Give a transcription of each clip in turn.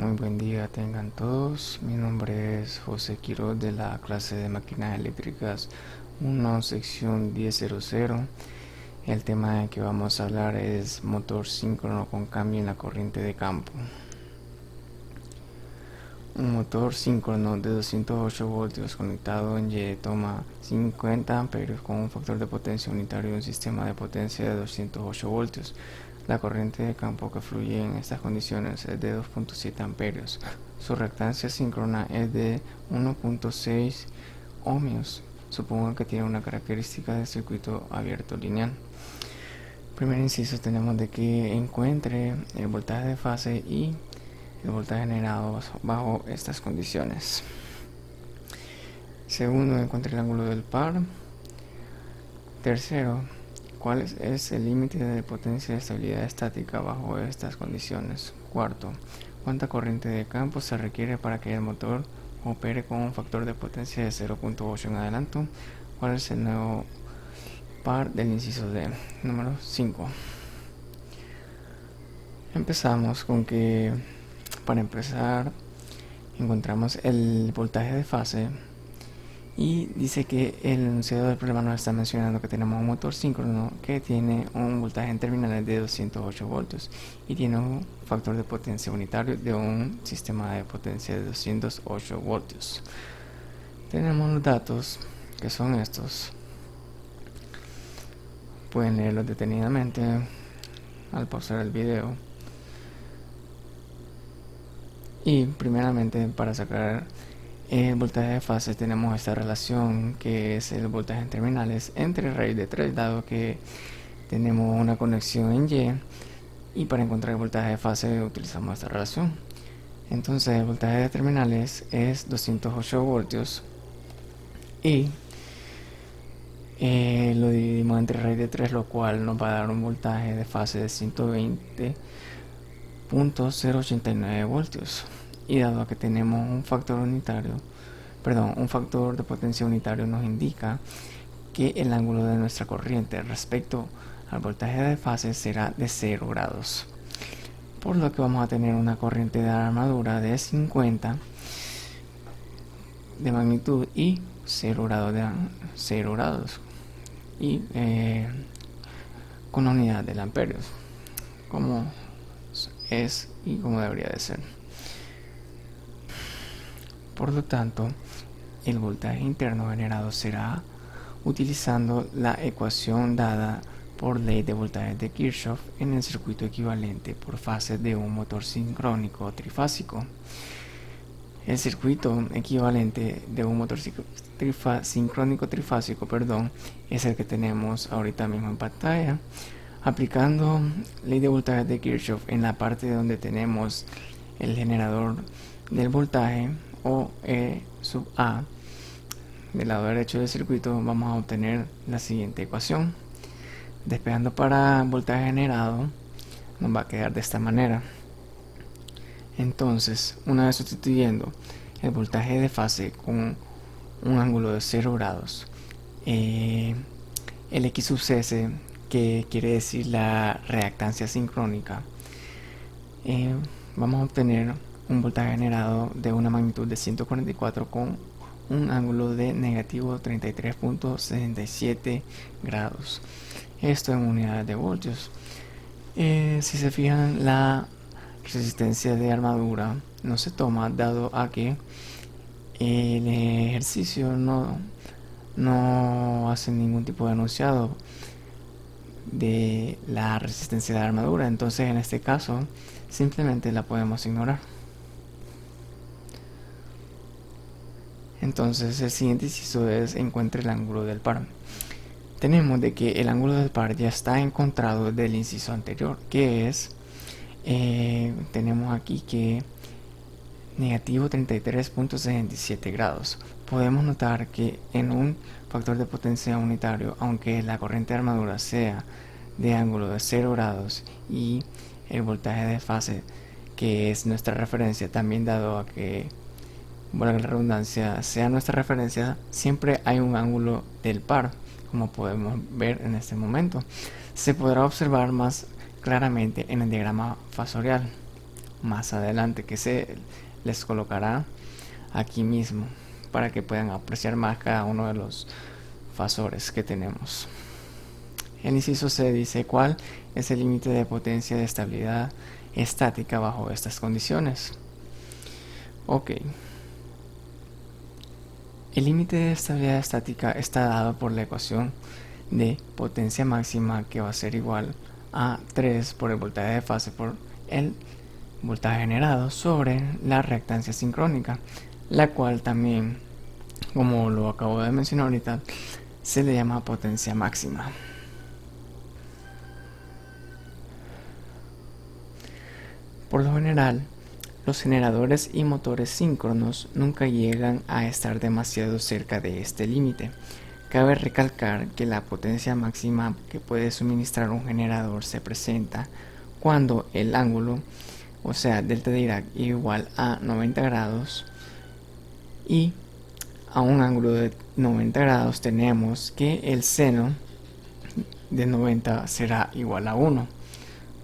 Muy buen día tengan todos. Mi nombre es José Quiroz de la clase de máquinas eléctricas 1, sección 1000. El tema que vamos a hablar es motor síncrono con cambio en la corriente de campo. Un motor síncrono de 208 voltios conectado en Y toma 50 amperios con un factor de potencia unitario y un sistema de potencia de 208 voltios. La corriente de campo que fluye en estas condiciones es de 2.7 amperios. Su reactancia síncrona es de 1.6 ohmios. Supongo que tiene una característica de circuito abierto lineal. Primer inciso, tenemos de que encuentre el voltaje de fase y el voltaje generado bajo estas condiciones. Segundo, encuentre el ángulo del par. Tercero, ¿cuál es el límite de potencia de estabilidad estática bajo estas condiciones? Cuarto, ¿cuánta corriente de campo se requiere para que el motor opere con un factor de potencia de 0.8 en adelanto? ¿Cuál es el nuevo par del inciso D? Número 5. Empezamos con que, para empezar, encontramos el voltaje de fase y dice que el enunciado del problema nos está mencionando que tenemos un motor síncrono que tiene un voltaje en terminales de 208 voltios y tiene un factor de potencia unitario de un sistema de potencia de 208 voltios. Tenemos los datos que son estos. Pueden leerlos detenidamente al pausar el video. Y primeramente, para sacar el voltaje de fase, tenemos esta relación que es el voltaje en terminales entre raíz de 3, dado que tenemos una conexión en Y, y para encontrar el voltaje de fase utilizamos esta relación. Entonces el voltaje de terminales es 208 voltios y lo dividimos entre raíz de 3, lo cual nos va a dar un voltaje de fase de 120.089 voltios. Y dado que tenemos un factor de potencia unitario, nos indica que el ángulo de nuestra corriente respecto al voltaje de fase será de 0 grados. Por lo que vamos a tener una corriente de armadura de 50 de magnitud y 0 grados y con la unidad del amperios, como es y como debería de ser. Por lo tanto, el voltaje interno generado será utilizando la ecuación dada por ley de voltaje de Kirchhoff en el circuito equivalente por fase de un motor sincrónico trifásico. El circuito equivalente de un motor sincrónico trifásico es el que tenemos ahorita mismo en pantalla. Aplicando ley de voltaje de Kirchhoff en la parte donde tenemos el generador del voltaje o E sub A del lado derecho del circuito, vamos a obtener la siguiente ecuación. Despejando para voltaje generado, nos va a quedar de esta manera. Entonces, una vez sustituyendo el voltaje de fase con un ángulo de 0 grados, el X sub CS, que quiere decir la reactancia sincrónica, vamos a obtener un voltaje generado de una magnitud de 144 con un ángulo de negativo 33.67 grados. Esto en unidades de voltios. Si se fijan, la resistencia de armadura no se toma, dado a que el ejercicio no hace ningún tipo de enunciado de la resistencia de armadura. Entonces, en este caso, simplemente la podemos ignorar. Entonces, el siguiente inciso es encuentre el ángulo del par. Tenemos de que el ángulo del par ya está encontrado del inciso anterior, que es tenemos aquí que negativo 33.67 grados. Podemos notar que en un factor de potencia unitario, aunque la corriente de armadura sea de ángulo de 0 grados y el voltaje de fase, que es nuestra referencia, también dado a que, bueno, la redundancia sea nuestra referencia, siempre hay un ángulo del par, como podemos ver en este momento. Se podrá observar más claramente en el diagrama fasorial. más adelante, que se les colocará aquí mismo para que puedan apreciar más cada uno de los fasores que tenemos. El inciso C dice cuál es el límite de potencia de estabilidad estática bajo estas condiciones. Ok. El límite de estabilidad estática está dado por la ecuación de potencia máxima, que va a ser igual a 3 por el voltaje de fase por el voltaje generado sobre la reactancia sincrónica, la cual también, como lo acabo de mencionar ahorita, se le llama potencia máxima. Por lo general, los generadores y motores síncronos nunca llegan a estar demasiado cerca de este límite. Cabe recalcar que la potencia máxima que puede suministrar un generador se presenta cuando el ángulo, o sea delta de Dirac, igual a 90 grados, y a un ángulo de 90 grados tenemos que el seno de 90 será igual a 1,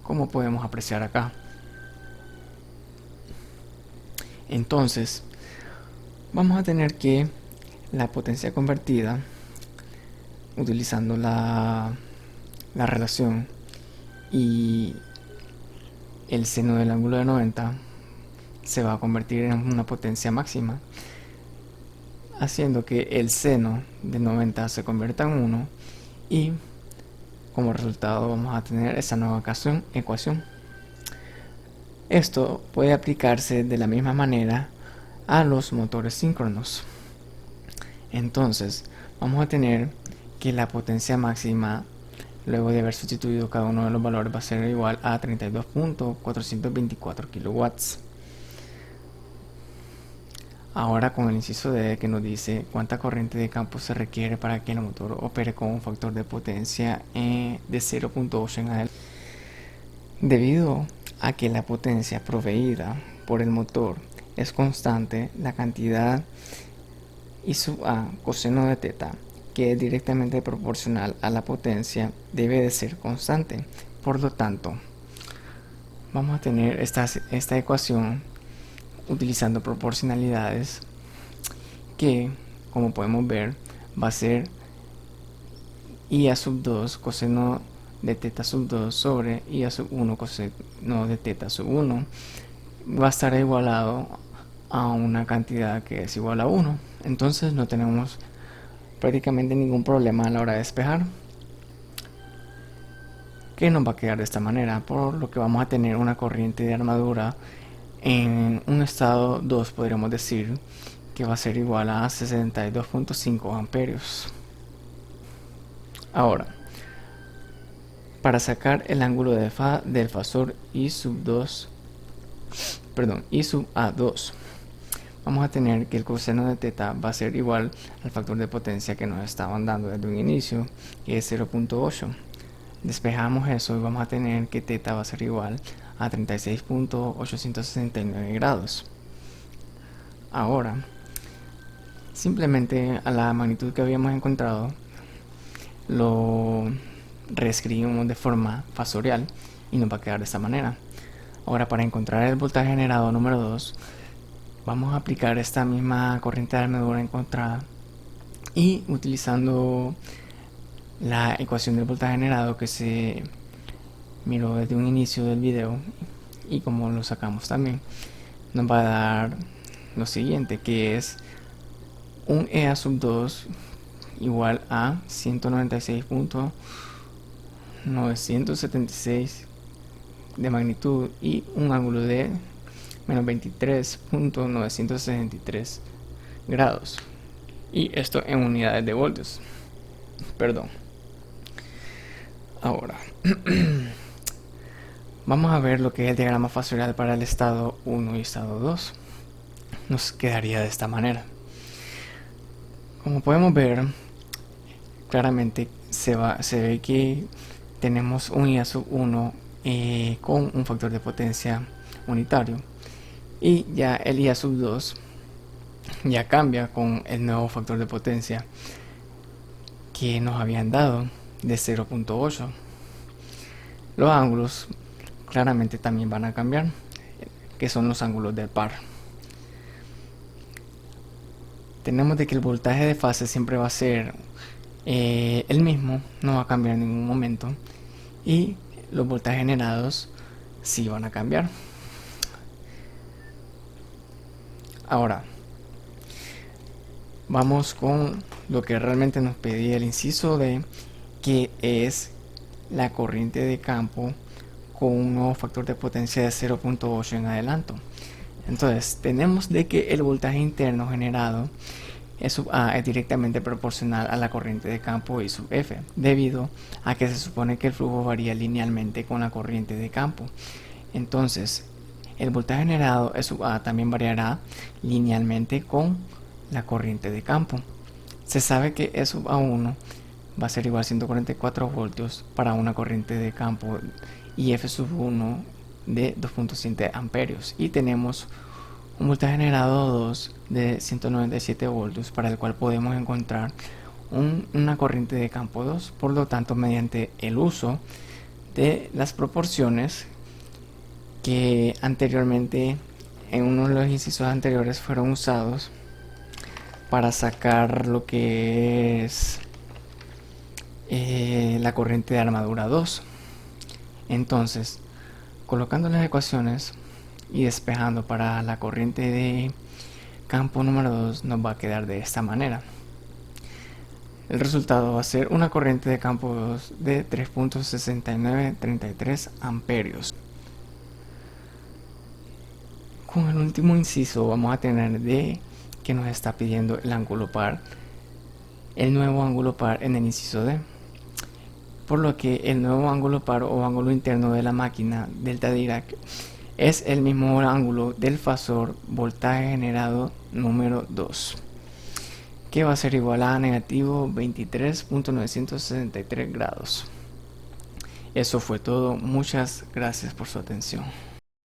como podemos apreciar acá. Entonces vamos a tener que la potencia convertida, utilizando la relación y el seno del ángulo de 90, se va a convertir en una potencia máxima, haciendo que el seno de 90 se convierta en 1, y como resultado vamos a tener esa nueva ecuación. Esto puede aplicarse de la misma manera a los motores síncronos. Entonces vamos a tener que la potencia máxima, luego de haber sustituido cada uno de los valores, va a ser igual a 32.424 kilowatts. Ahora con el inciso D, que nos dice cuánta corriente de campo se requiere para que el motor opere con un factor de potencia de 0.8 en adelante. Debido a que la potencia proveída por el motor es constante, la cantidad I sub A coseno de teta, que es directamente proporcional a la potencia, debe de ser constante. Por lo tanto, vamos a tener esta ecuación utilizando proporcionalidades, que, como podemos ver, va a ser I a sub 2 coseno de teta sub 2 sobre I a sub 1 coseno de teta sub 1, va a estar igualado a una cantidad que es igual a 1. Entonces no tenemos prácticamente ningún problema a la hora de despejar, que nos va a quedar de esta manera, por lo que vamos a tener una corriente de armadura en un estado 2, podríamos decir, que va a ser igual a 62.5 amperios. Ahora, para sacar el ángulo del fasor I sub A2, vamos a tener que el coseno de teta va a ser igual al factor de potencia que nos estaban dando desde un inicio, que es 0.8. Despejamos eso y vamos a tener que teta va a ser igual a 36.869 grados. Ahora, simplemente a la magnitud que habíamos encontrado lo reescribimos de forma fasorial y nos va a quedar de esta manera. Ahora, para encontrar el voltaje generado número 2, vamos a aplicar esta misma corriente de armadura encontrada, y utilizando la ecuación del voltaje generado que se miró desde un inicio del video y como lo sacamos también, nos va a dar lo siguiente, que es un E a sub 2 igual a 196.976 de magnitud y un ángulo de menos 23.963 grados, y esto en unidades de voltios. Perdón. Ahora vamos a ver lo que es el diagrama fasorial para el estado 1 y estado 2. Nos quedaría de esta manera. Como podemos ver, claramente se ve que tenemos un I a sub 1 con un factor de potencia unitario, y ya el I a sub 2 ya cambia con el nuevo factor de potencia que nos habían dado de 0.8. Los ángulos claramente también van a cambiar. que son los ángulos del par. Tenemos de que el voltaje de fase siempre va a ser el mismo, no va a cambiar en ningún momento, y los voltajes generados sí van a cambiar. Ahora vamos con lo que realmente nos pedía el inciso D, que es la corriente de campo con un nuevo factor de potencia de 0.8 en adelanto. Entonces tenemos de que el voltaje interno generado es sub A es directamente proporcional a la corriente de campo I sub F, debido a que se supone que el flujo varía linealmente con la corriente de campo. Entonces el voltaje generado E sub A también variará linealmente con la corriente de campo. Se sabe que E sub A1 va a ser igual a 144 voltios para una corriente de campo y F sub 1 de 2.7 amperios, y tenemos un voltaje generado 2 de 197 voltios para el cual podemos encontrar una corriente de campo 2. Por lo tanto, mediante el uso de las proporciones que anteriormente en uno de los incisos anteriores fueron usados para sacar lo que es la corriente de armadura 2. Entonces, colocando las ecuaciones y despejando para la corriente de campo número 2, nos va a quedar de esta manera. El resultado va a ser una corriente de campo 2 de 3.6933 amperios. Con el último inciso vamos a tener de que nos está pidiendo el ángulo par, el nuevo ángulo par en el inciso D, por lo que el nuevo ángulo par o ángulo interno de la máquina delta Dirac es el mismo ángulo del fasor voltaje generado número 2, que va a ser igual a negativo 23.963 grados. Eso fue todo, muchas gracias por su atención.